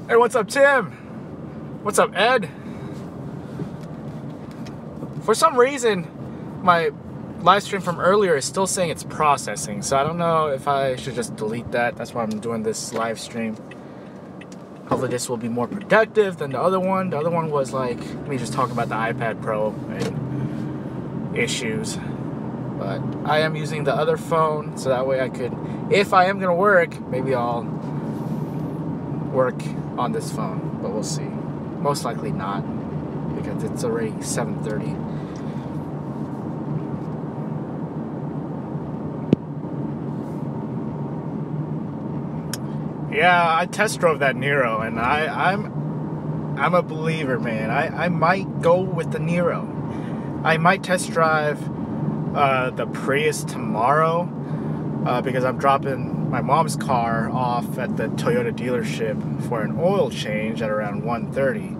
Hey, what's up, Tim? What's up, Ed? For some reason, my live stream from earlier is still saying it's processing, so I don't know if I should just delete that. That's why I'm doing this live stream. Hopefully this will be more productive than the other one. The other one was like me just talking about the iPad Pro and issues. But I am using the other phone, so that way I could, if I am gonna work, maybe I'll work on this phone, but we'll see. Most likely not, because it's already 7:30. Yeah, I test drove that Nero, and I'm a believer, man. I might go with the Nero. I might test drive the Prius tomorrow because I'm dropping my mom's car off at the Toyota dealership for an oil change at around 1:30.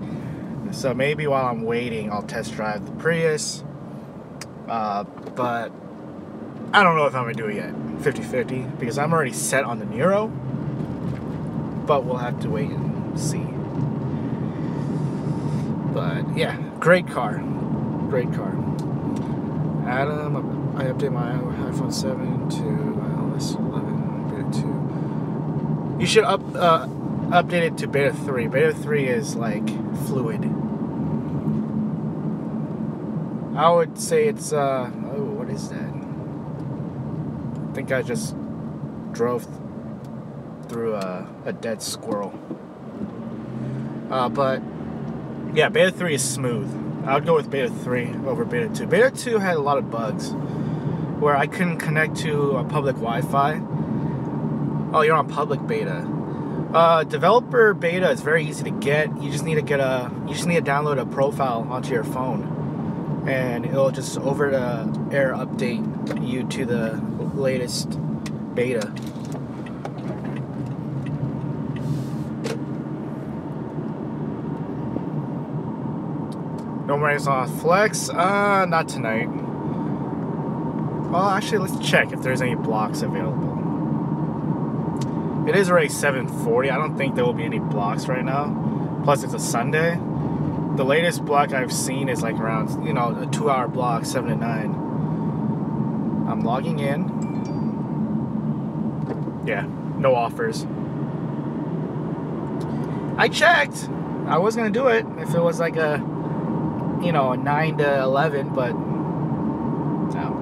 So maybe while I'm waiting, I'll test drive the Prius. But I don't know if I'm gonna do it yet, 50-50, because I'm already set on the Nero. But we'll have to wait and see. But yeah, great car. Great car. Adam, I update my iPhone 7 to iOS 11 beta 2. You should update it to beta 3. Beta 3 is like fluid. I would say it's oh, what is that? I think I just drove through a dead squirrel. But yeah, beta 3 is smooth. I would go with beta 3 over beta 2. Beta 2 had a lot of bugs where I couldn't connect to a public Wi-Fi. Oh, you're on public beta. Developer beta is very easy to get. You just need to download a profile onto your phone, and it'll just over the air update you to the latest beta. No more on Flex? Not tonight. Well, actually, let's check if there's any blocks available. It is already 7:40. I don't think there will be any blocks right now. Plus, it's a Sunday. The latest block I've seen is like around, a 2-hour block, 7 to 9. I'm logging in. Yeah, no offers. I checked. I was gonna do it if it was like a 9 to 11, but no.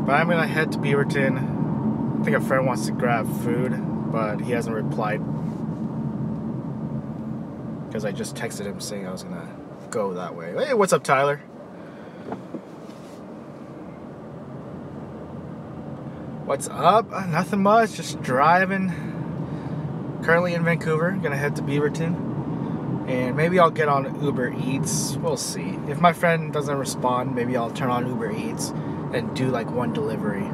But I'm gonna head to Beaverton. I think a friend wants to grab food, but he hasn't replied because I just texted him saying I was gonna go that way. Hey, what's up, Tyler? What's up? Nothing much, just driving. Currently in Vancouver, gonna head to Beaverton, and maybe I'll get on UberEATS. We'll see. If my friend doesn't respond, maybe I'll turn on UberEATS and do like one delivery.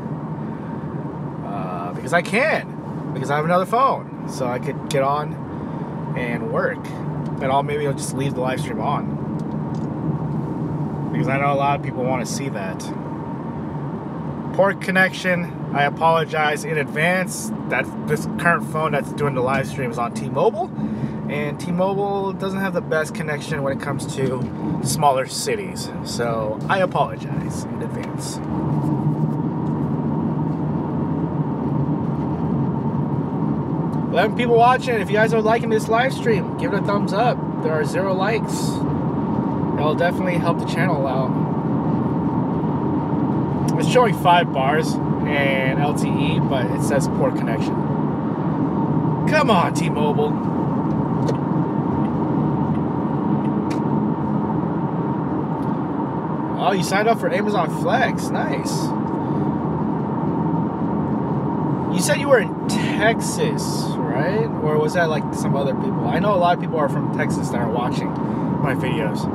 Because I can, because I have another phone, so I could get on and work, and maybe I'll just leave the live stream on, because I know a lot of people want to see that. Poor connection. I apologize in advance that this current phone that's doing the live stream is on T-Mobile, and T-Mobile doesn't have the best connection when it comes to smaller cities, so I apologize in advance. 11 people watching. If you guys are liking this live stream, give it a thumbs up. There are 0 likes. It'll definitely help the channel out. It's showing 5 bars and LTE, but it says poor connection. Come on, T-Mobile. Oh, you signed up for Amazon Flex. Nice. You said you were in Texas, right? Or was that like some other people? I know a lot of people are from Texas that are watching my videos.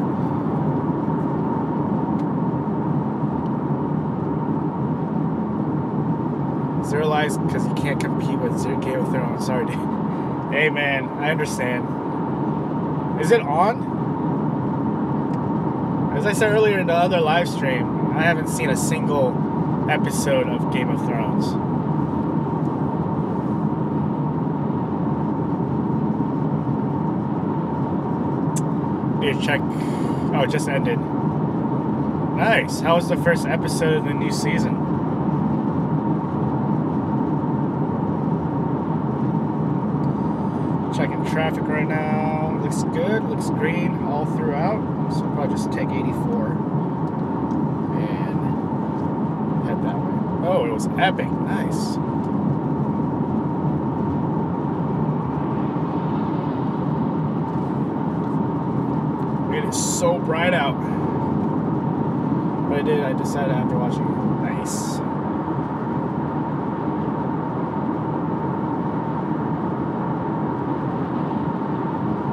Zero likes because you can't compete with Game of Thrones. Sorry, dude. Hey, man, I understand. Is it on? As I said earlier in the other live stream, I haven't seen a single episode of Game of Thrones. Need to check. Oh, it just ended. Nice. How was the first episode of the new season? Checking traffic right now. Looks good. Looks green all throughout. So I'll probably just take 84 and head that way. Oh, it was epic. Nice. It is so bright out. But I decided after watching it. Nice.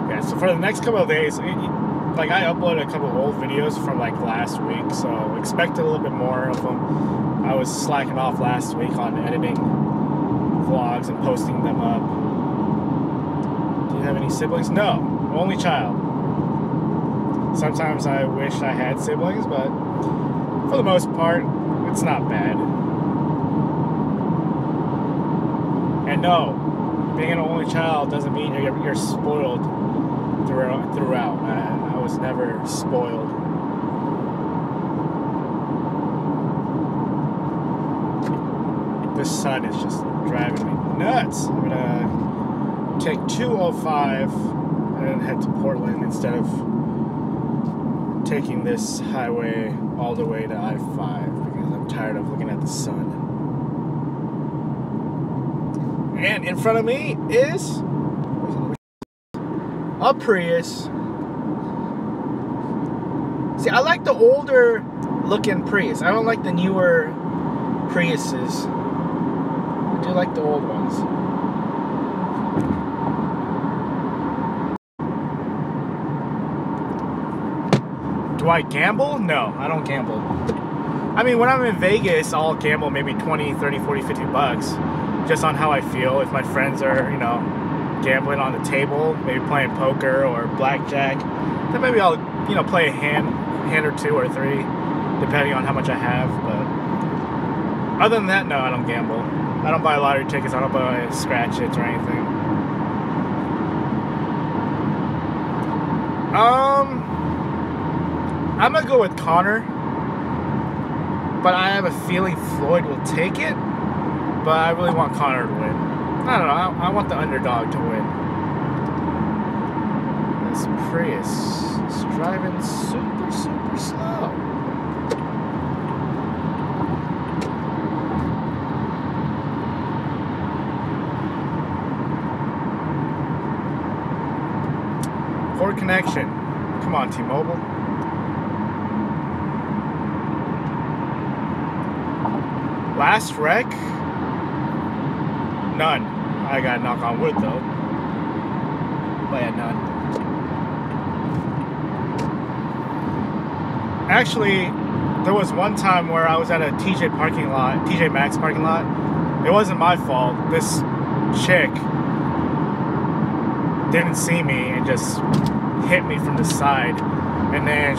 Yeah, so for the next couple of days, like I uploaded a couple of old videos from like last week, so expect a little bit more of them. I was slacking off last week on editing vlogs and posting them up. Do you have any siblings? No, only child. Sometimes I wish I had siblings, but for the most part, it's not bad. And no, being an only child doesn't mean you're spoiled throughout. I was never spoiled. This sun is just driving me nuts. I'm gonna take 205 and then head to Portland instead of taking this highway all the way to I-5 because I'm tired of looking at the sun. And in front of me is a Prius. See, I like the older looking Prius. I don't like the newer Priuses. I do like the old ones. Do I gamble? No, I don't gamble. I mean, when I'm in Vegas, I'll gamble maybe 20, 30, 40, 50 bucks just on how I feel. If my friends are, you know, gambling on the table, maybe playing poker or blackjack, then maybe I'll, you know, play a hand or two or three, depending on how much I have. But other than that, no, I don't gamble. I don't buy lottery tickets. I don't buy scratch hits or anything. I'm gonna go with Connor, but I have a feeling Floyd will take it. But I really want Connor to win. I don't know. I want the underdog to win. This Prius is driving super, super slow. Poor connection. Come on, T-Mobile. Last wreck? None. I gotta knock on wood though. But yeah, none. Actually, there was one time where I was at a TJ Maxx parking lot. It wasn't my fault. This chick didn't see me and just hit me from the side. And then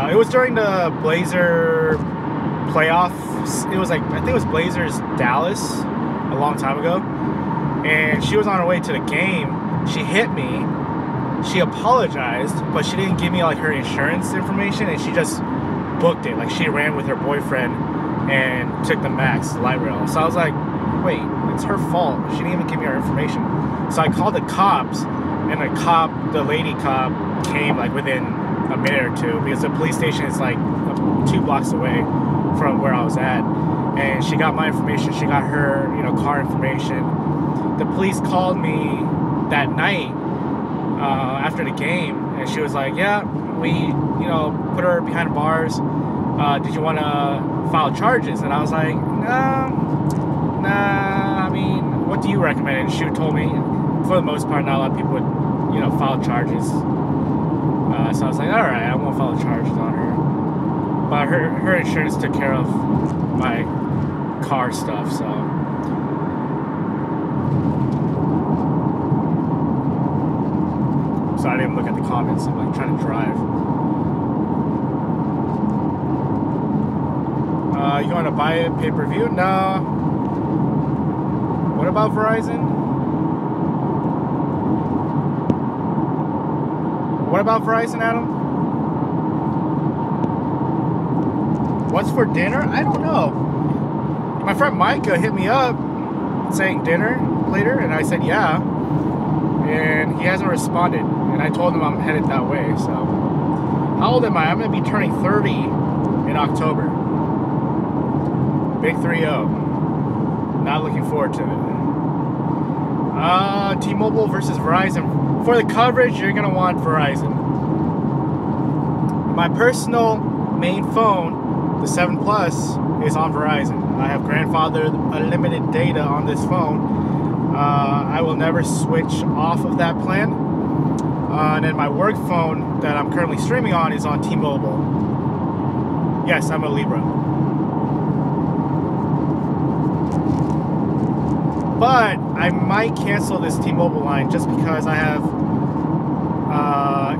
it was during the Blazer playoffs. It was like, I think it was Blazers Dallas a long time ago. And she was on her way to the game. She hit me. She apologized, but she didn't give me like her insurance information, and she just booked it. Like she ran with her boyfriend and took the Max light rail. So I was like, wait, it's her fault. She didn't even give me her information. So I called the cops, and the lady cop came like within a minute or two, because the police station is like 2 blocks away from where I was at. And she got my information. She got her, you know, car information. The police called me that night after the game, and she was like, yeah, we, you know, put her behind bars. Did you want to file charges? And I was like, nah, I mean, what do you recommend? And she told me, for the most part, not a lot of people would, you know, file charges. So I was like, all right, I won't file charges on her. But her insurance took care of my car stuff, so. So I didn't even look at the comments. I'm like trying to drive. You want to buy it pay-per-view? No. What about Verizon? What about Verizon, Adam? What's for dinner? I don't know. My friend Micah hit me up saying dinner later, and I said yeah. And he hasn't responded. And I told him I'm headed that way, so. How old am I? I'm going to be turning 30 in October. Big 3-0. Not looking forward to it. T-Mobile versus Verizon. For the coverage, you're going to want Verizon. My personal main phone, the 7 Plus, is on Verizon. I have grandfathered unlimited data on this phone. I will never switch off of that plan. And then my work phone that I'm currently streaming on is on T-Mobile. Yes, I'm a Libra. But I might cancel this T-Mobile line just because I have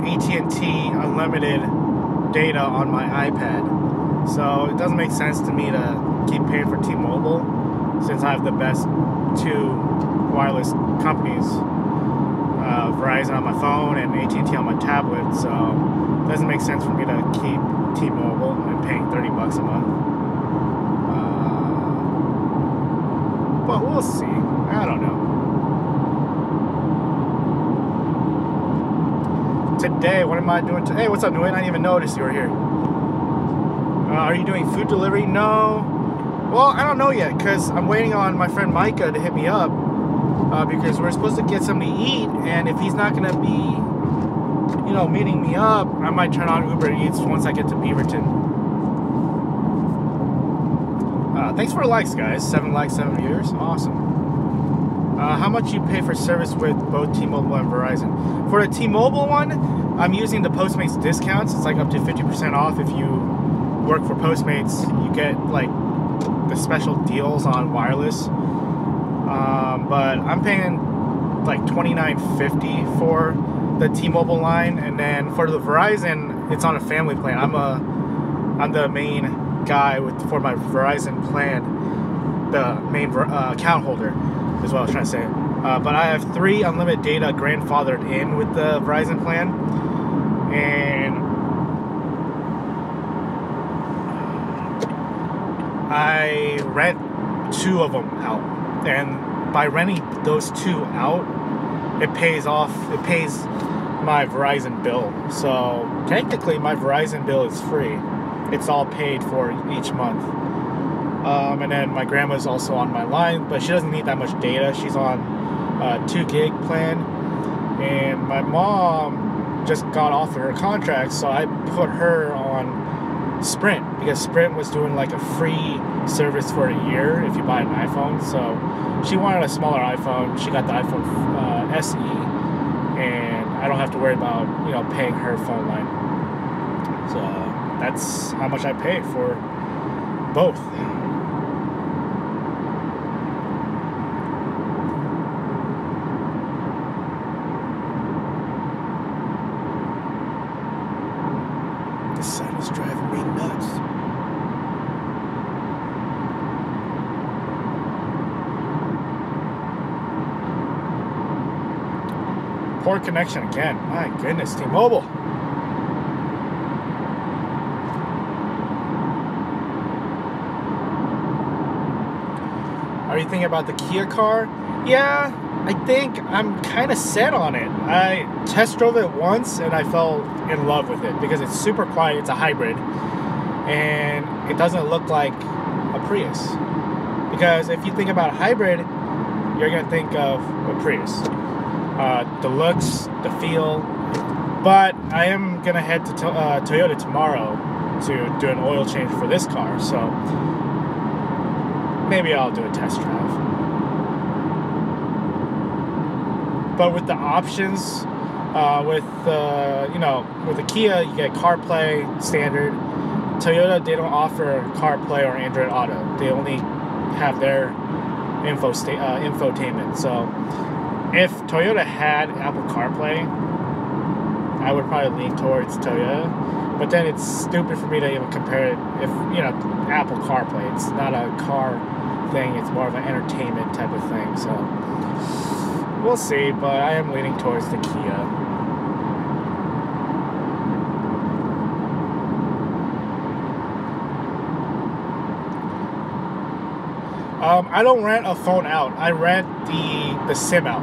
AT&T unlimited data on my iPad. So it doesn't make sense to me to keep paying for T-Mobile since I have the best 2 wireless companies. Verizon on my phone and AT&T on my tablet. So it doesn't make sense for me to keep T-Mobile and paying $30 a month. But we'll see. I don't know. Today, what am I doing today? Hey, what's up, Nguyen? I didn't even notice you were here. Are you doing food delivery? No. Well, I don't know yet, because I'm waiting on my friend Micah to hit me up. Because we're supposed to get something to eat, and if he's not going to be, you know, meeting me up, I might turn on UberEATS once I get to Beaverton. Thanks for the likes, guys. 7 likes, 7 viewers. Awesome. How much you pay for service with both T-Mobile and Verizon? For the T-Mobile one, I'm using the Postmates discounts. It's like up to 50% off if you work for Postmates. You get like the special deals on wireless. But I'm paying like $29.50 for the T-Mobile line, and then for the Verizon, it's on a family plan. I'm the main guy for my Verizon plan, the main account holder is what I was trying to say. But I have 3 unlimited data grandfathered in with the Verizon plan, and I rent 2 of them out, and by renting those 2 out, it pays my Verizon bill. So technically my Verizon bill is free. It's all paid for each month. And then my grandma's also on my line, but she doesn't need that much data. She's on a 2 gig plan. And my mom just got off of her contract, so I put her on Sprint, because Sprint was doing like a free service for a year if you buy an iPhone. So she wanted a smaller iPhone. She got the iPhone SE, and I don't have to worry about, you know, paying her phone line. So that's how much I pay for both. This sun is driving me nuts. Poor connection again. My goodness, T-Mobile. Are you thinking about the Kia car? Yeah, I think I'm kind of set on it. I test drove it once and I fell in love with it because it's super quiet. It's a hybrid, and it doesn't look like a Prius. Because if you think about a hybrid, you're gonna think of a Prius. The looks, the feel. But I am gonna head to Toyota tomorrow to do an oil change for this car, so maybe I'll do a test drive. But with the options, with the Kia, you get CarPlay standard. Toyota, they don't offer CarPlay or Android Auto. They only have their infotainment. So if Toyota had Apple CarPlay, I would probably lean towards Toyota. But then it's stupid for me to even compare it if, Apple CarPlay. It's not a car thing. It's more of an entertainment type of thing. So we'll see. But I am leaning towards the Kia. I don't rent a phone out. I rent the SIM out.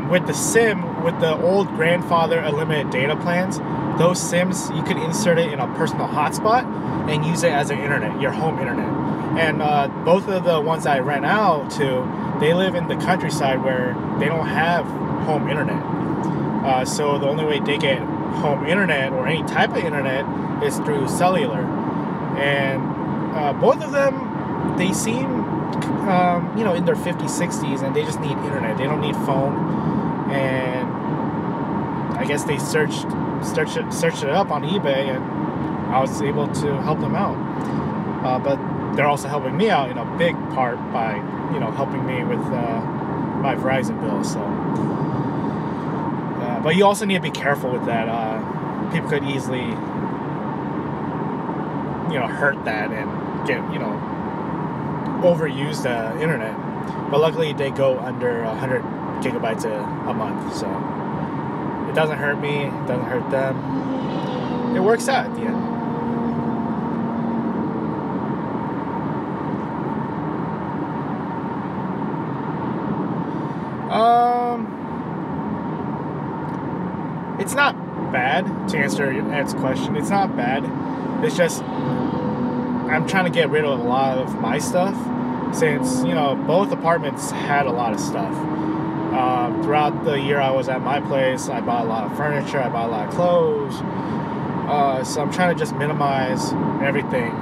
With the SIM, with the old grandfather unlimited data plans, those SIMs, you could insert it in a personal hotspot and use it as an internet, your home internet. And both of the ones I rent out to, they live in the countryside where they don't have home internet. So the only way they get home internet or any type of internet is through cellular. And both of them, they seem, in their 50s, 60s, and they just need internet. They don't need phone. And I guess they searched it up on eBay, and I was able to help them out. But they're also helping me out in a big part by, helping me with my Verizon bill. So, but you also need to be careful with that. People could easily, hurt that and get, overuse the internet. But luckily they go under 100 gigabytes a month, so it doesn't hurt me, it doesn't hurt them. It works out at the end. It's not bad, to answer Ed's question. It's not bad. It's just I'm trying to get rid of a lot of my stuff, since both apartments had a lot of stuff. Throughout the year I was at my place, I bought a lot of furniture, I bought a lot of clothes. So I'm trying to just minimize everything.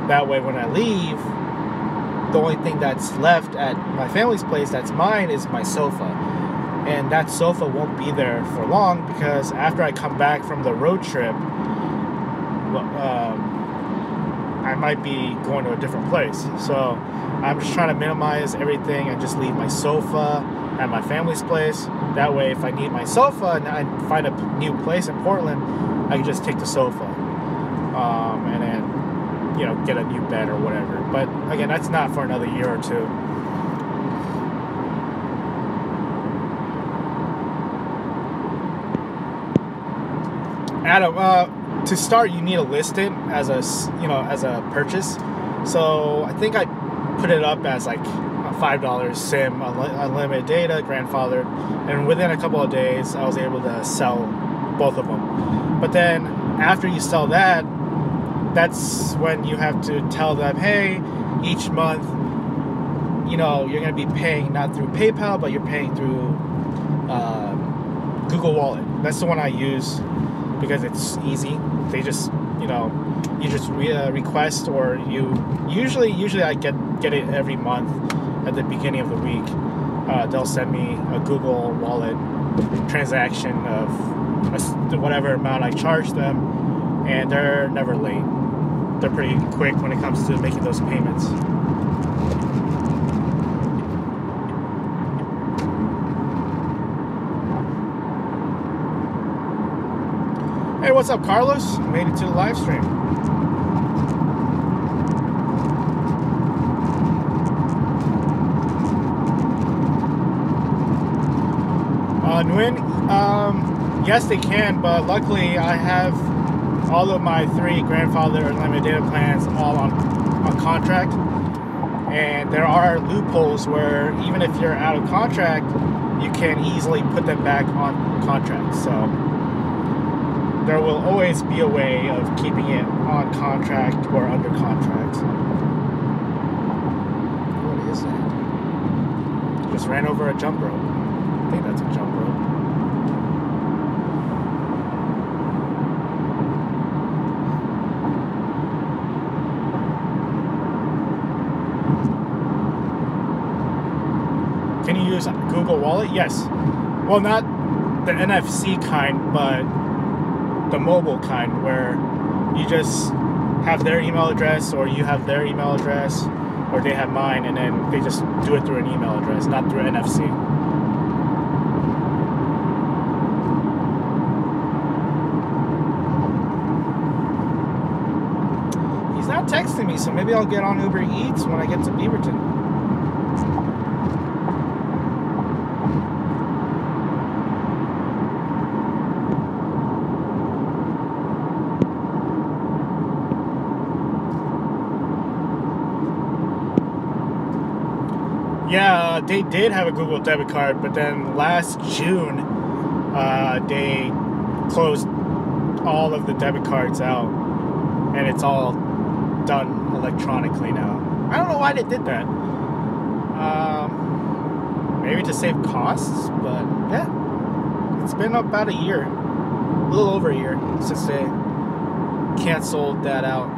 That way when I leave, the only thing that's left at my family's place that's mine is my sofa. And that sofa won't be there for long, because after I come back from the road trip, I might be going to a different place. So I'm just trying to minimize everything and just leave my sofa at my family's place. That way, if I need my sofa and I find a new place in Portland, I can just take the sofa and then, get a new bed or whatever. But again, that's not for another year or two. Adam, to start, you need to list it as a purchase. So I think I put it up as like a $5 SIM, unlimited data, grandfathered, and within a couple of days, I was able to sell both of them. But then after you sell that, that's when you have to tell them, hey, each month, you're going to be paying not through PayPal, but you're paying through Google Wallet. That's the one I use, because it's easy. They just, you just request, or you usually I get it every month at the beginning of the week. They'll send me a Google Wallet transaction of whatever amount I charge them, and they're never late. They're pretty quick when it comes to making those payments. Hey, what's up, Carlos? Made it to the live stream. Nguyen, yes, they can, but luckily I have all of my 3 grandfather unlimited data plans all on contract, and there are loopholes where even if you're out of contract, you can easily put them back on contract. So there will always be a way of keeping it on contract or under contract. What is that? Just ran over a jump rope. I think that's a jump rope. Can you use Google Wallet? Yes. Well, not the NFC kind, but the mobile kind, where you just have their email address, or you have their email address, or they have mine, and then they just do it through an email address, not through NFC. texting me, so maybe I'll get on UberEATS when I get to Beaverton. Yeah, they did have a Google debit card, but then last June, they closed all of the debit cards out, and it's all done electronically now. I don't know why they did that. Maybe to save costs, but yeah, it's been about a year, a little over a year since they canceled that out.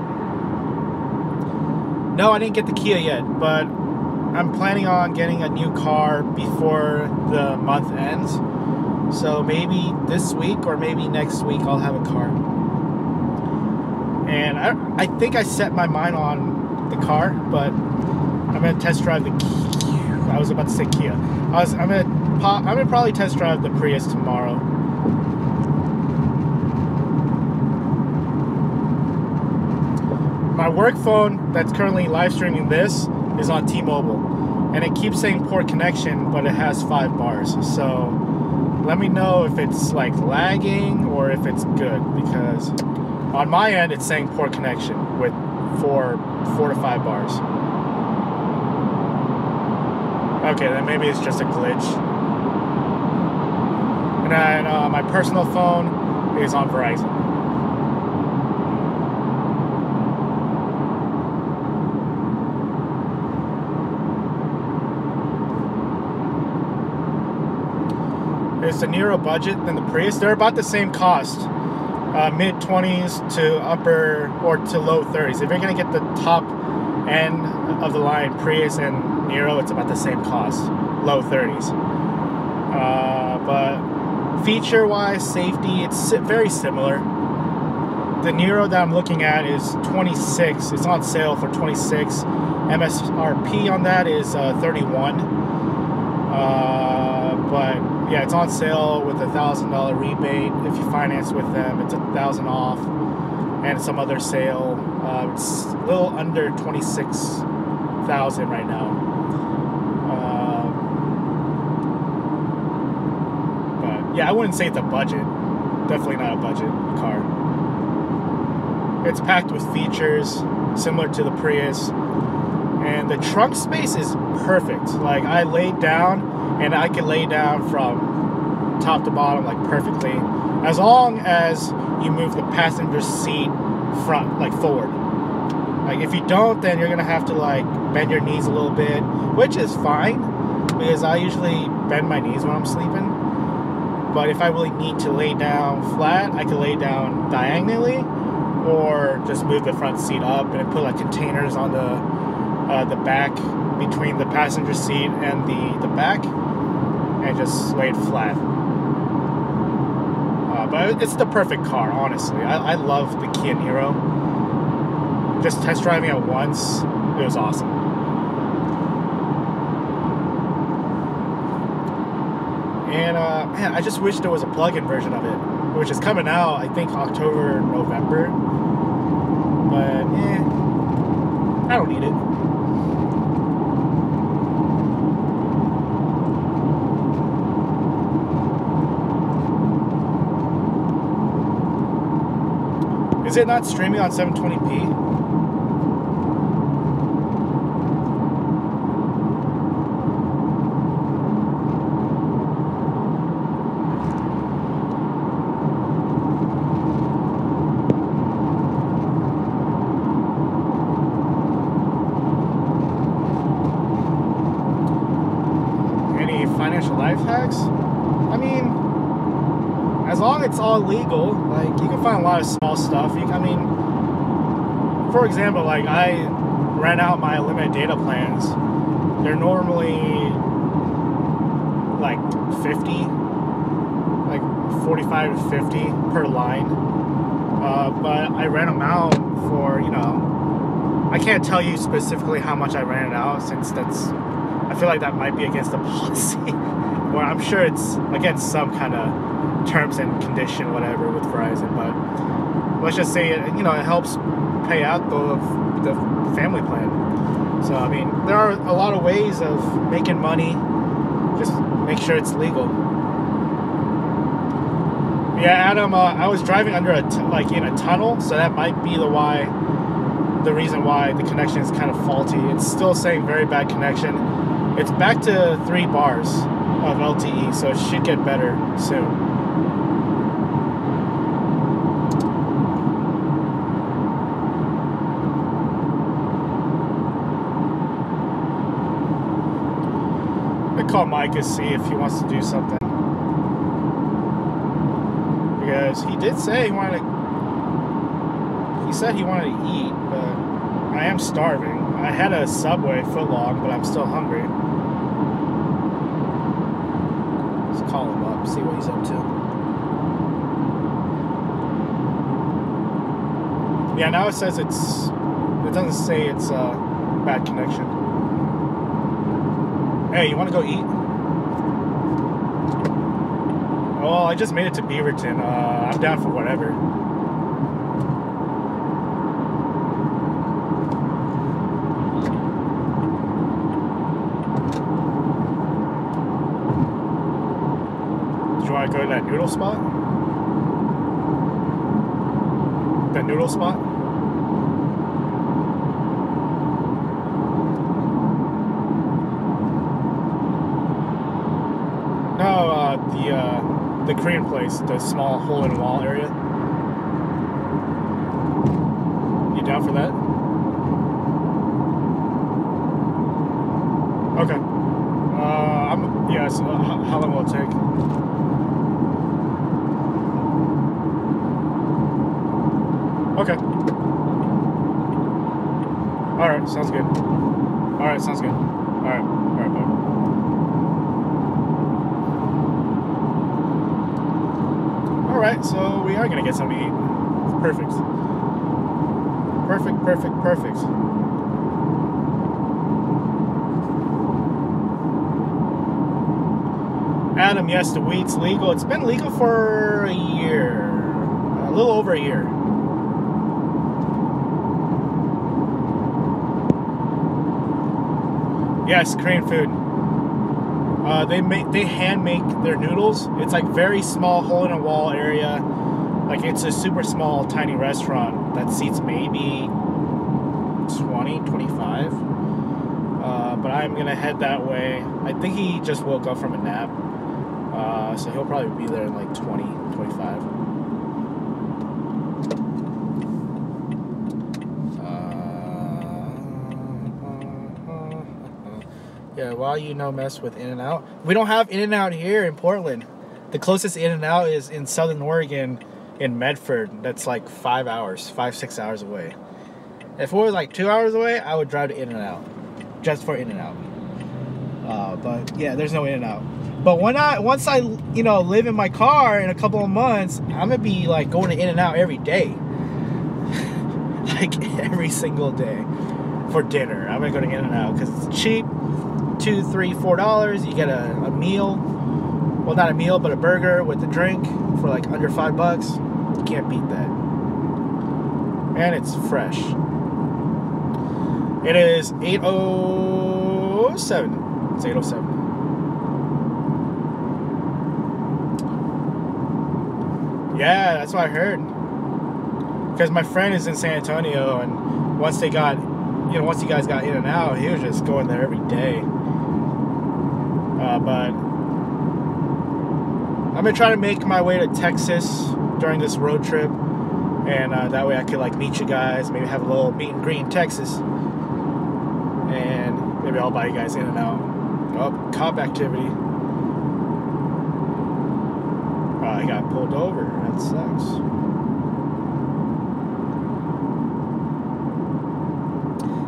No, I didn't get the Kia yet, but I'm planning on getting a new car before the month ends. So maybe this week or maybe next week I'll have a car. And I think I set my mind on the car, but I'm gonna test drive the Kia. I was about to say Kia. I'm gonna probably test drive the Prius tomorrow. My work phone that's currently live streaming this is on T-Mobile, and it keeps saying poor connection, but it has 5 bars. So let me know if it's like lagging or if it's good, because on my end it's saying poor connection with 4 to 5 bars. Okay, then maybe it's just a glitch. And then my personal phone is on Verizon. It's the Nero budget than the Prius. They're about the same cost, mid-20s to upper or to low 30s. If you're gonna get the top end of the line Prius and Nero, it's about the same cost, low 30s. But feature-wise, safety, it's very similar. The Nero that I'm looking at is 26. It's on sale for 26. MSRP on that is 31. But yeah, it's on sale with a $1,000 rebate. If you finance with them, it's $1,000 off, and some other sale. It's a little under 26,000 right now. But yeah, I wouldn't say it's a budget. Definitely not a budget car. It's packed with features similar to the Prius, and the trunk space is perfect. Like, I laid down, and I can lay down from top to bottom like perfectly, as long as you move the passenger seat front, like forward. Like, if you don't, then you're gonna have to like bend your knees a little bit, which is fine because I usually bend my knees when I'm sleeping. But if I really need to lay down flat, I can lay down diagonally or just move the front seat up and put like containers on the back between the passenger seat and the back, and just lay it flat. But it's the perfect car, honestly. I love the Kia Niro. Just test driving it once, it was awesome. And man, I just wish there was a plug-in version of it, which is coming out, I think, October, November. But I don't need it. Is it not streaming on 720p? Any financial life hacks? I mean, as long as it's all legal, like, you can find a lot of small stuff. I mean, for example, like, I rent out my limited data plans. They're normally like 50, like 45 to 50 per line. But I rent them out for, you know, I can't tell you specifically how much I rent it out, since I feel like that might be against the policy. Well, I'm sure it's against some kind of terms and condition, whatever, with Verizon. But let's just say it, you know, it helps pay out the family plan. So I mean, there are a lot of ways of making money. Just make sure it's legal. Yeah, Adam, I was driving under like in a tunnel, so that might be the reason why the connection is kind of faulty. It's still saying very bad connection. It's back to 3 bars of LTE, so it should get better soon. Call Mike and see if he wants to do something, because he did say he said he wanted to eat, but I am starving. I had a Subway footlong, but I'm still hungry. Let's call him up, see what he's up to. Yeah, now it says it doesn't say it's bad connection. Hey, you want to go eat? Oh, I just made it to Beaverton. I'm down for whatever. Do you want to go to that noodle spot? That noodle spot? The Korean place, the small hole-in-the-wall area. You down for that? Okay. Yeah, so how long will it take? Okay. Alright, sounds good. Alright, sounds good. Alright, bye. Alright, so we are going to get something to eat. Perfect. Perfect. Adam, yes, the weed's legal. It's been legal for a year. A little over a year. Yes, Korean food. They hand make their noodles. It's like very small hole in a wall area. Like it's a super small tiny restaurant that seats maybe 20, 25. But I'm gonna head that way. I think he just woke up from a nap. So he'll probably be there in like 20, 25. Yeah, while you mess with In-N-Out. We don't have In-N-Out here in Portland. The closest In-N-Out is in Southern Oregon in Medford. That's like 6 hours away. If it was like 2 hours away, I would drive to In-N-Out. Just for In-N-Out. But yeah, there's no In-N-Out. But once I live in my car in a couple of months, I'm gonna be like going to In-N-Out every day. Like every single day for dinner. I'm gonna go to In-N-Out because it's cheap. $2, $3, $4. You get a meal. Well, not a meal, but a burger with a drink for like under $5. You can't beat that. And it's fresh. It is 8:07. It's 8:07. Yeah, that's what I heard. Because my friend is in San Antonio, and once you guys got In-N-Out, he was just going there every day. But I'm gonna try to make my way to Texas during this road trip, and that way I could like meet you guys, maybe have a little meet and greet in Texas, and maybe I'll buy you guys In-N-Out. Oh, cop activity. I got pulled over. That sucks.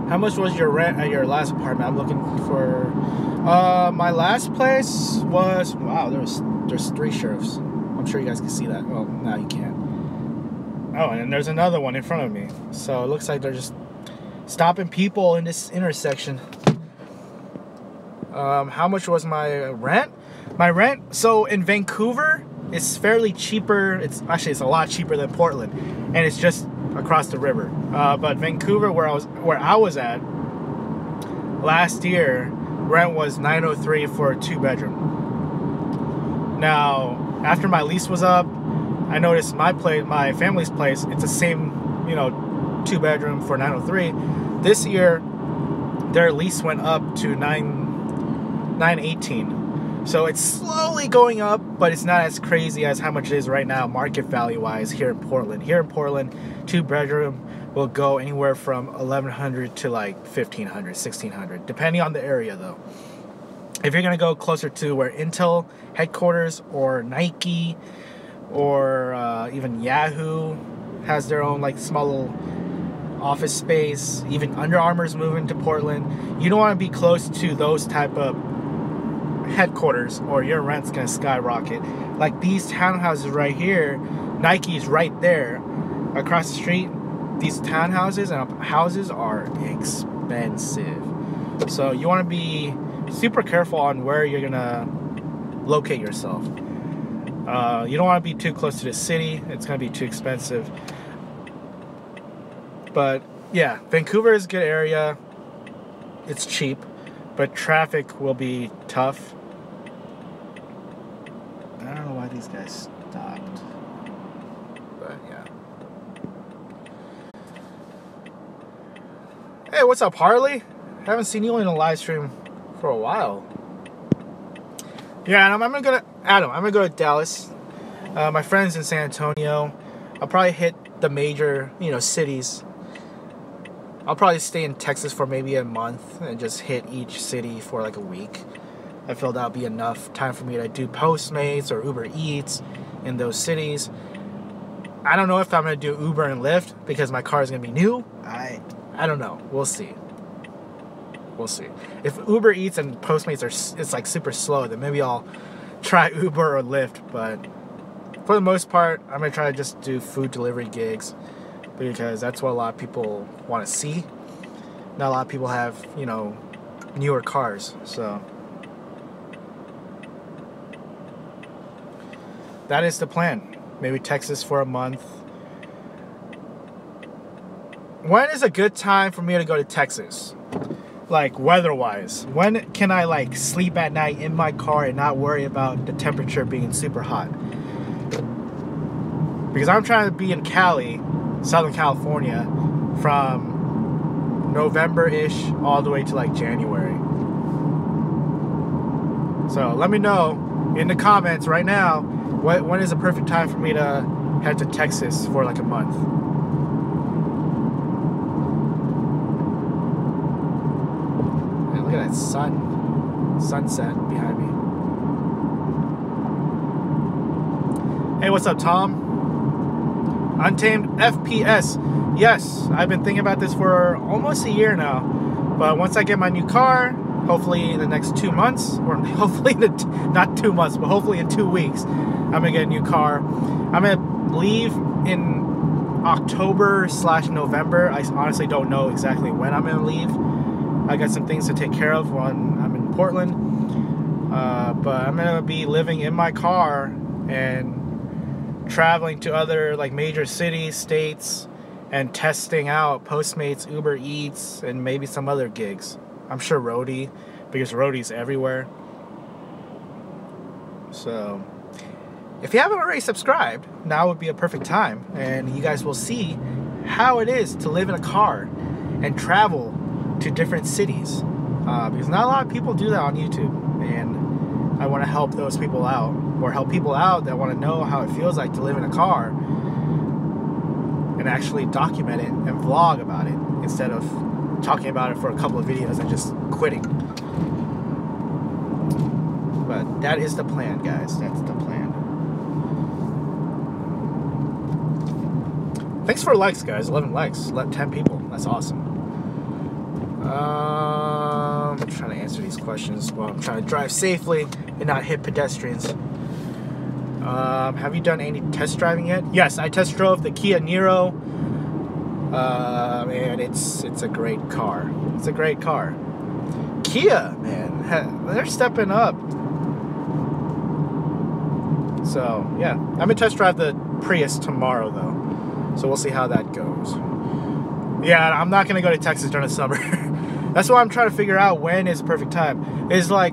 How much was your rent at your last apartment? I'm looking for... my last place was... Wow, there's 3 sheriffs. I'm sure you guys can see that. Well, now you can't. Oh, and there's another one in front of me. So it looks like they're just stopping people in this intersection. How much was my rent? My rent... So in Vancouver, it's fairly cheaper. It's a lot cheaper than Portland, and it's just across the river. But Vancouver, where I was at last year, rent was $903 for a 2-bedroom. Now, after my lease was up, I noticed my family's place, it's the same, 2-bedroom for $903. This year, their lease went up to $918. So it's slowly going up, but it's not as crazy as how much it is right now, market value wise, here in Portland. Here in Portland, 2-bedroom will go anywhere from $1,100 to like $1,500, $1,600, depending on the area though. If you're gonna go closer to where Intel headquarters or Nike or even Yahoo has their own like small little office space, even Under Armour's moving to Portland, you don't want to be close to those type of headquarters or your rent's gonna skyrocket. Like these townhouses right here, Nike's right there across the street. These townhouses and houses are expensive, so you want to be super careful on where you're gonna locate yourself. You don't want to be too close to the city, it's gonna be too expensive. But yeah, Vancouver is a good area, it's cheap, but traffic will be tough. I don't know why these guys stopped, but yeah. Hey, what's up, Harley? Haven't seen you in a live stream for a while. Yeah, I'm gonna go to Dallas. My friend's in San Antonio. I'll probably hit the major, cities. I'll probably stay in Texas for maybe a month and just hit each city for like a week. I feel that'll be enough time for me to do Postmates or UberEATS in those cities. I don't know if I'm gonna do Uber and Lyft because my car is gonna be new. I don't know. We'll see. We'll see. If UberEATS and Postmates it's like super slow, then maybe I'll try Uber or Lyft. But for the most part, I'm gonna try to just do food delivery gigs because that's what a lot of people want to see. Not a lot of people have, newer cars, so that is the plan. Maybe Texas for a month. When is a good time for me to go to Texas? Like weather-wise. When can I like sleep at night in my car and not worry about the temperature being super hot? Because I'm trying to be in Cali, Southern California, from November-ish all the way to like January. So let me know in the comments right now, when is the perfect time for me to head to Texas for like a month? Hey, look at that sunset behind me. Hey, what's up, Tom? Untamed FPS. Yes, I've been thinking about this for almost a year now. But once I get my new car, hopefully in the next 2 months, or hopefully not 2 months, but hopefully in 2 weeks, I'm gonna get a new car. I'm gonna leave in October/November. I honestly don't know exactly when I'm gonna leave. I got some things to take care of when I'm in Portland. But I'm gonna be living in my car and traveling to other like major cities, states, and testing out Postmates, UberEATS, and maybe some other gigs. I'm sure Roadie, because Roadie's everywhere. So if you haven't already subscribed, now would be a perfect time, and you guys will see how it is to live in a car and travel to different cities, because not a lot of people do that on YouTube, and I want to help those people out, or help people out that want to know how it feels like to live in a car and actually document it and vlog about it instead of talking about it for a couple of videos and just quitting. But that is the plan, guys. That's the plan. Thanks for likes, guys. 11 likes. 10 people. That's awesome. I'm trying to answer these questions while I'm trying to drive safely and not hit pedestrians. Have you done any test driving yet? Yes, I test drove the Kia Niro. And it's a great car. It's a great car. Kia, man, they're stepping up. So yeah, I'm gonna test drive the Prius tomorrow though, so we'll see how that goes. Yeah, I'm not gonna go to Texas during the summer. That's why I'm trying to figure out when is the perfect time. Is like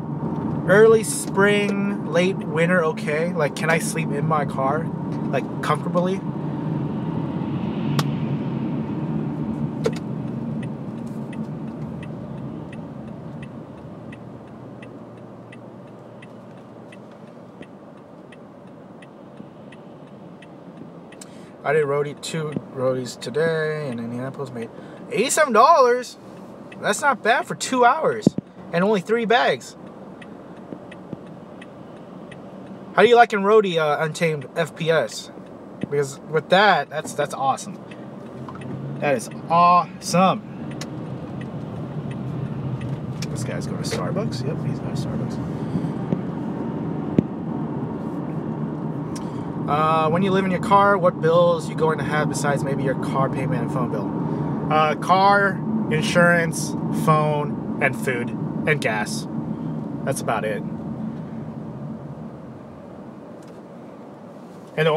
early spring, late winter okay? Like, can I sleep in my car like comfortably? I did two roadies today in Indianapolis, made $87. That's not bad for 2 hours and only 3 bags. How do you like in Roadie Untamed FPS? Because with that, that's awesome. That is awesome. This guy's going to Starbucks. Yep, he's going to Starbucks. When you live in your car, what bills you going to have besides maybe your car payment and phone bill? Car, insurance, phone, and food, and gas. That's about it. And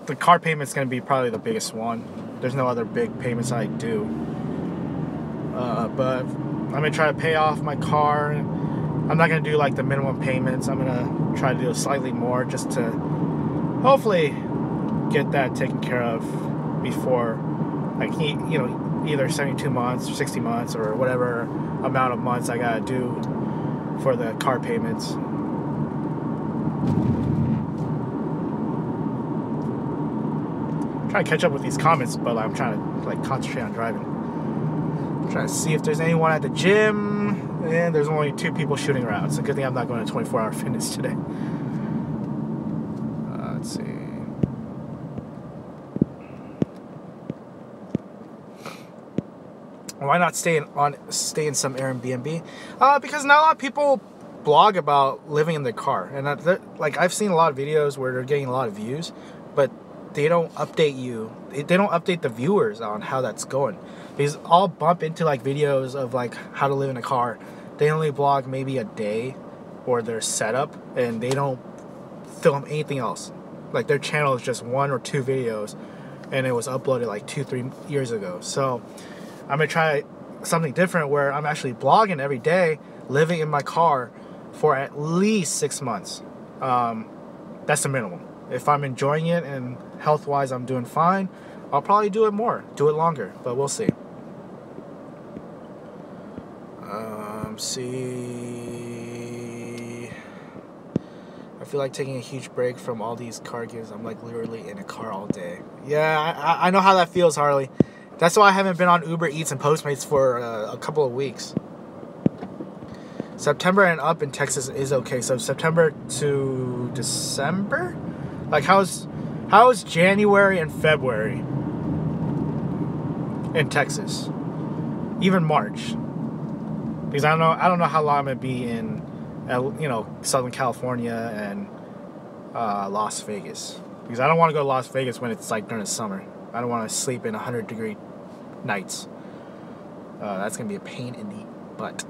the car payment's going to be probably the biggest one. There's no other big payments I do. But I'm going to try to pay off my car. I'm not going to do like the minimum payments. I'm going to try to do slightly more just to hopefully get that taken care of before, like, you know, either 72 months or 60 months or whatever amount of months I gotta do for the car payments. I'm trying to catch up with these comments, but I'm trying to like concentrate on driving. I'm trying to see if there's anyone at the gym, and there's only 2 people shooting around. It's a good thing I'm not going to 24-hour fitness today. Let's see. Why not stay in some Airbnb? Because not a lot of people blog about living in their car, and like I've seen a lot of videos where they're getting a lot of views, but they don't update you. They don't update the viewers on how that's going. Because I'll bump into like videos of like how to live in a car. They only blog maybe a day or their setup, and they don't film anything else. Like their channel is just 1 or 2 videos, and it was uploaded like 2-3 years ago. So I'm gonna try something different where I'm actually blogging every day, living in my car for at least 6 months. That's the minimum. If I'm enjoying it and health-wise I'm doing fine, I'll probably do it more, do it longer, but we'll see. See. I feel like taking a huge break from all these car gigs. I'm like literally in a car all day. Yeah, I know how that feels, Harley. That's why I haven't been on UberEATS and Postmates for a couple of weeks. September and up in Texas is okay. So September to December? Like how's January and February in Texas? Even March. Because I don't know how long I'm gonna be in, you know, Southern California and Las Vegas. Because I don't want to go to Las Vegas when it's like during the summer. I don't want to sleep in 100-degree nights. That's gonna be a pain in the butt.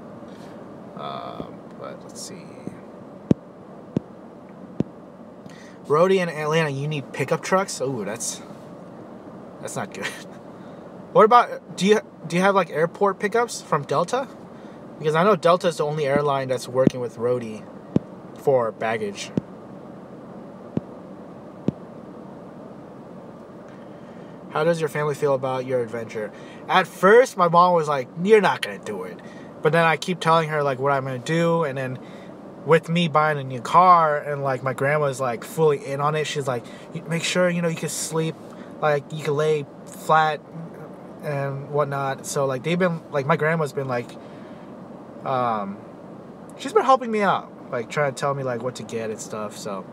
But let's see. Roadie in Atlanta, you need pickup trucks. Oh, that's not good. What about do you have like airport pickups from Delta? Because I know Delta is the only airline that's working with Roadie for baggage. How does your family feel about your adventure? At first, my mom was like, "You're not gonna do it," but then I keep telling her like what I'm gonna do, and then with me buying a new car and like my grandma's like fully in on it, she's like, "Make sure you know you can sleep, like you can lay flat and whatnot." So like they've been like my grandma's been like, she's been helping me out, like trying to tell me like what to get and stuff. So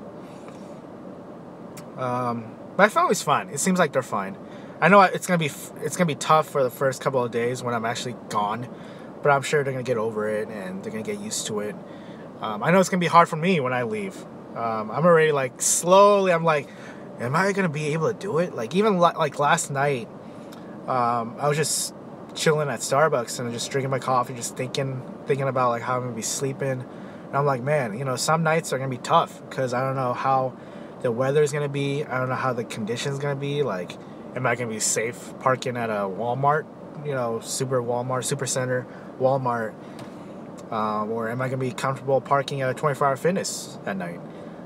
my family's fine. It seems like they're fine. I know it's gonna be tough for the first couple of days when I'm actually gone, but I'm sure they're gonna get over it and they're gonna get used to it. I know it's gonna be hard for me when I leave. I'm already like slowly. I'm like, am I gonna be able to do it? Like even like last night, I was just chilling at Starbucks and just drinking my coffee, just thinking about like how I'm gonna be sleeping. And I'm like, man, you know, some nights are gonna be tough because I don't know how the weather is going to be. I don't know how the conditions going to be. Like, am I going to be safe parking at a Walmart, you know, super Walmart, super center Walmart? Or am I going to be comfortable parking at a 24-hour fitness at night?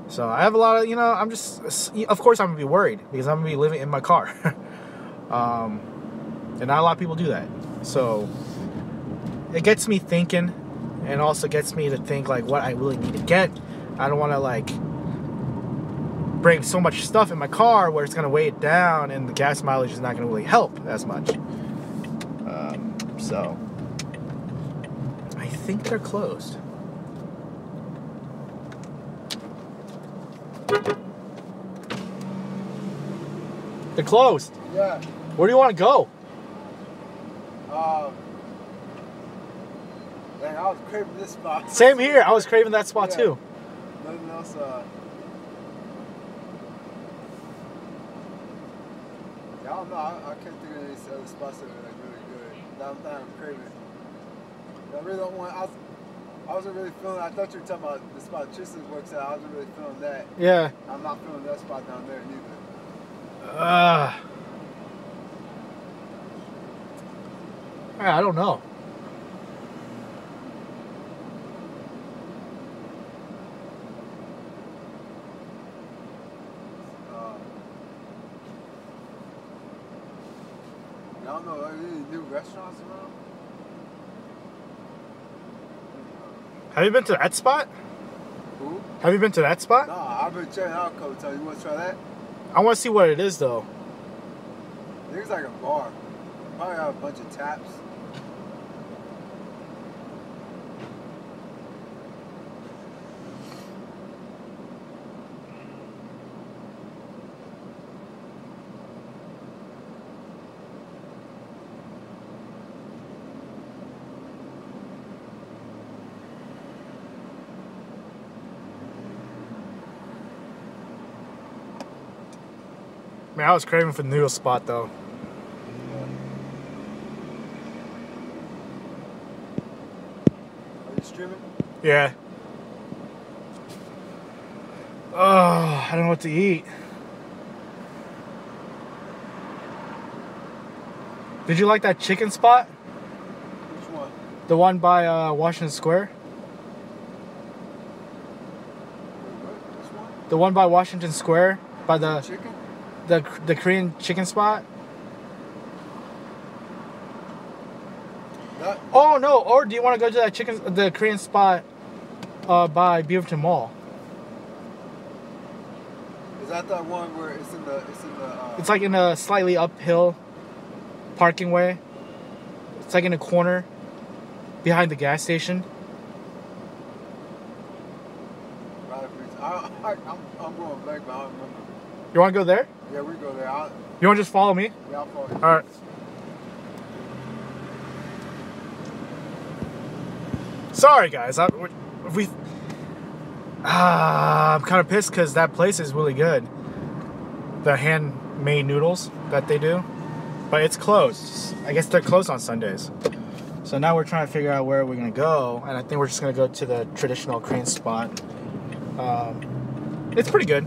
So I have a lot of, you know, I'm just, of course I'm going to be worried because I'm going to be living in my car. And not a lot of people do that. So it gets me thinking, and also gets me to think like what I really need to get. I don't want to like bring so much stuff in my car where it's going to weigh it down and the gas mileage is not going to really help as much. So I think they're closed. They're closed. Yeah. Where do you want to go? Dang, I was craving this spot. Same here. I was craving that spot too. Nothing else. Yeah, I don't know. I can't think of any other spots that are like really good. Now I'm craving. I really don't want. I wasn't really feeling. I thought you were talking about the spot Tristan works at. I wasn't really feeling that. Yeah. I'm not feeling that spot down there neither. I don't know. I don't know. Are there any new restaurants around? Have you been to that spot? Who? Have you been to that spot? Nah, I've been checking out a couple times. You want to try that? I want to see what it is though. I think it's like a bar. Probably have a bunch of taps. Man, I was craving for the noodle spot though. Are you streaming? Yeah. Oh, I don't know what to eat. Did you like that chicken spot? Which one? The one by Washington Square? Which one? The one by Washington Square? By the Chicken? the Korean chicken spot? That? Oh no, or do you want to go to the Korean spot by Beaverton Mall? Is that that one where it's in the It's like in a slightly uphill parking way. It's like in a corner behind the gas station. I'm going back, but I don't remember. You want to go there? Yeah, we go there. You want to just follow me? Yeah, I'll follow you. All right. Sorry, guys. I'm kind of pissed because that place is really good. The handmade noodles that they do, but it's closed. I guess they're closed on Sundays. So now we're trying to figure out where we're gonna go, and I think we're just gonna go to the traditional Korean spot. It's pretty good.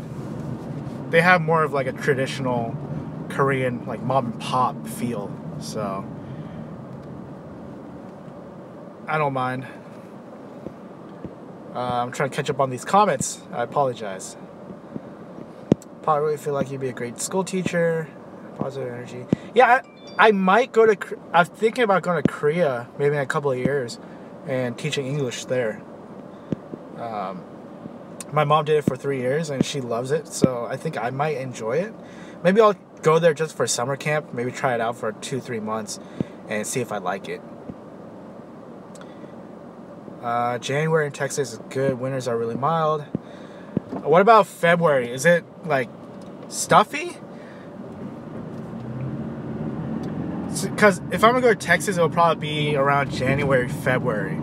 They have more of like a traditional Korean, like mom and pop feel. So I don't mind. I'm trying to catch up on these comments. I apologize. Probably really feel like you'd be a great school teacher. Positive energy. Yeah, I might go to. I'm thinking about going to Korea maybe in a couple of years and teaching English there. My mom did it for 3 years and she loves it, so I think I might enjoy it. Maybe I'll go there just for summer camp. Maybe try it out for 2-3 months and see if I like it. January in Texas is good. Winters are really mild. What about February? Is it like stuffy? Because if I'm gonna go to Texas, it'll probably be around January, February.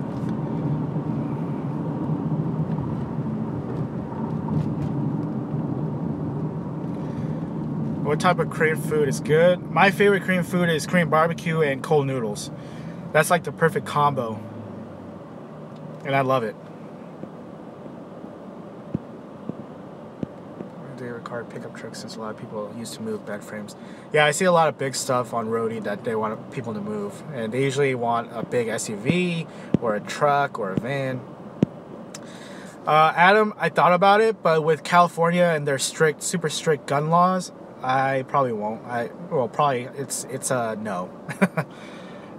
What type of Korean food is good? My favorite Korean food is Korean barbecue and cold noodles. That's like the perfect combo. And I love it. Day car pickup truck since a lot of people used to move bed frames. Yeah, I see a lot of big stuff on Roadie that they want people to move, and they usually want a big SUV or a truck or a van. Adam, I thought about it, but with California and their super strict gun laws, I probably won't. It's a no.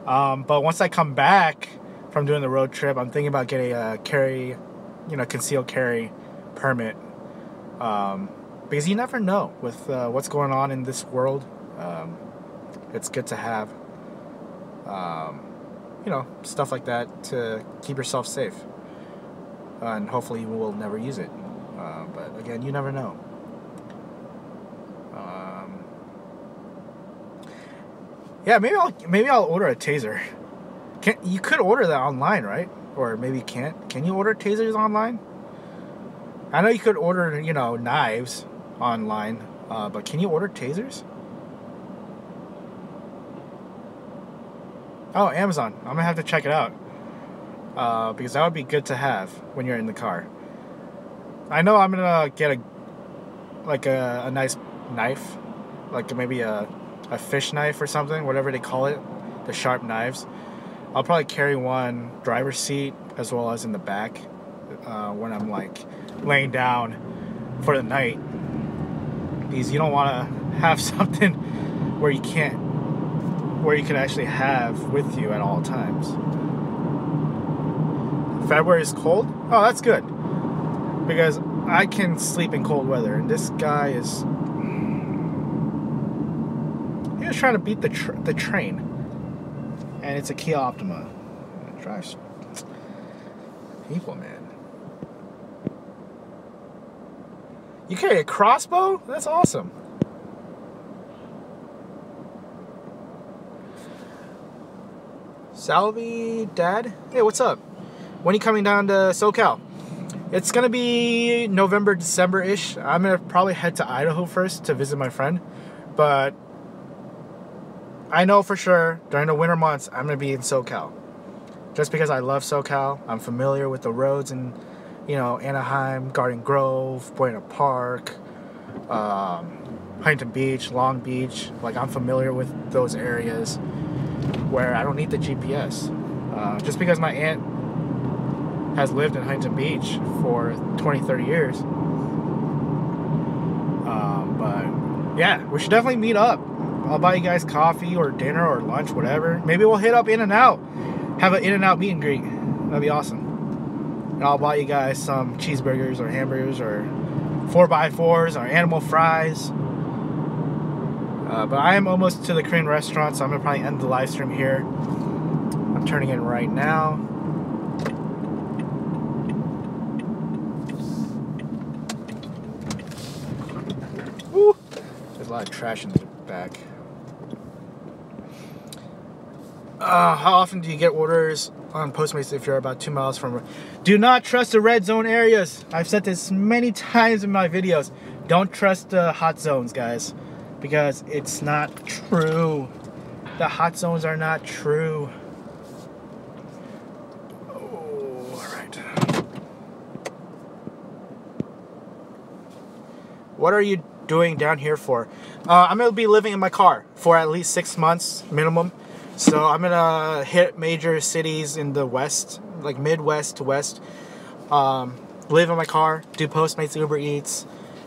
But once I come back from doing the road trip, I'm thinking about getting a concealed carry permit. Because you never know with what's going on in this world. It's good to have, stuff like that to keep yourself safe. And hopefully you will never use it. But again, you never know. Yeah, maybe I'll order a taser. You could order that online, right? Or maybe you can't. Can you order tasers online? I know you could order, knives online, but can you order tasers? Oh, Amazon. I'm gonna have to check it out. Because that would be good to have when you're in the car. I know I'm gonna get a nice knife, like maybe a fish knife or something, whatever they call it, the sharp knives. I'll probably carry one driver's seat as well as in the back when I'm laying down for the night, because you don't want to have something where you can actually have with you at all times. February is cold. Oh, that's good, because I can sleep in cold weather, and this guy is trying to beat the train, and it's a Kia Optima. It drives people, man. You carry a crossbow? That's awesome. Salvi, Dad? Hey, what's up? When are you coming down to SoCal? It's gonna be November, December-ish. I'm gonna probably head to Idaho first to visit my friend. But I know for sure during the winter months I'm gonna be in SoCal. Just because I love SoCal. I'm familiar with the roads in, Anaheim, Garden Grove, Buena Park, Huntington Beach, Long Beach. I'm familiar with those areas where I don't need the GPS. Just because my aunt has lived in Huntington Beach for 20, 30 years. But yeah, we should definitely meet up. I'll buy you guys coffee or dinner or lunch, whatever. Maybe we'll hit up In-N-Out. Have an In-N-Out meet and greet. That'd be awesome. And I'll buy you guys some cheeseburgers or hamburgers or 4x4s or animal fries. But I am almost to the Korean restaurant, so I'm going to probably end the live stream here. I'm turning in right now. Woo! There's a lot of trash in the back. How often do you get orders on Postmates if you're about 2 miles from? Do not trust the red zone areas. I've said this many times in my videos. Don't trust the hot zones, guys, because it's not true. The hot zones are not true. Oh, all right. What are you doing down here for? I'm gonna be living in my car for at least 6 months minimum. So I'm gonna hit major cities in the west, like Midwest to West. Live in my car, do Postmates, UberEATS,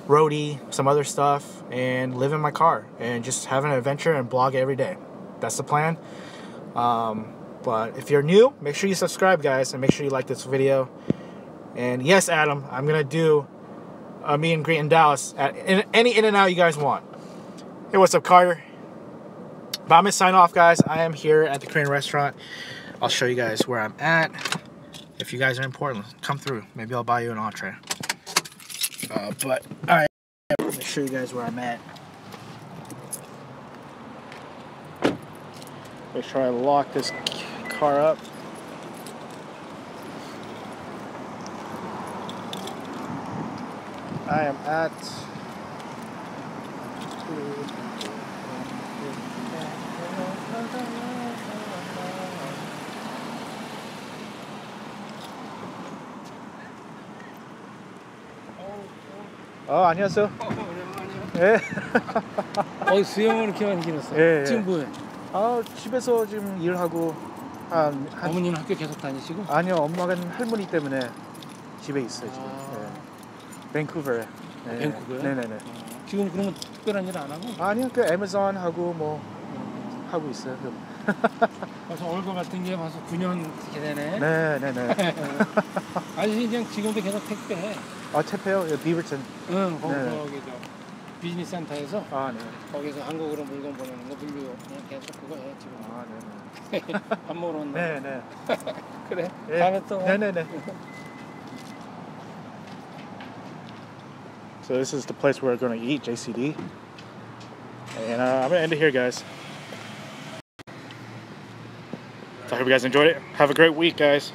Roadie, some other stuff, and live in my car and just have an adventure and blog every day. That's the plan. But if you're new, make sure you subscribe, guys, and make sure you like this video. And yes, Adam, I'm gonna do a meet and greet in Dallas at any In-N-Out you guys want. Hey, what's up, Carter? But I'm gonna sign off, guys. I am here at the Korean restaurant. I'll show you guys where I'm at. If you guys are in Portland, come through. Maybe I'll buy you an entree. But all right, let me show you guys where I'm at. Make sure I lock this car up. I am at 안녕하세요. 예. 수영을 이렇게 많이 길었어요. 예. 지금 뭐해? 집에서 지금 일하고 어머니는 학교 계속 다니시고? 아니요, 엄마가 할머니 때문에 집에 있어요 지금. 밴쿠버에. 밴쿠버에? 네네네. 지금 그러면 특별한 일 안 하고? 아니요, 그 애마존 하고 뭐 하고 있어요. 벌써 월급 같은 게 벌써 9년 되네. 네네네. 아저씨 그냥 지금도 계속 택배해. 택배요? 비버튼. 응, 거기 네. 저 비즈니스 센터에서 네. 거기서 한국으로 물건 보내는 거 물류 그냥 계속 그거 해 지금. 네네. 밥 먹으러 온다. 네네. 그래. 예. 다음에 또. 네네네. So this is the place where we're going to eat, JCD. And I'm going to end it here, guys. So I hope you guys enjoyed it. Have a great week, guys.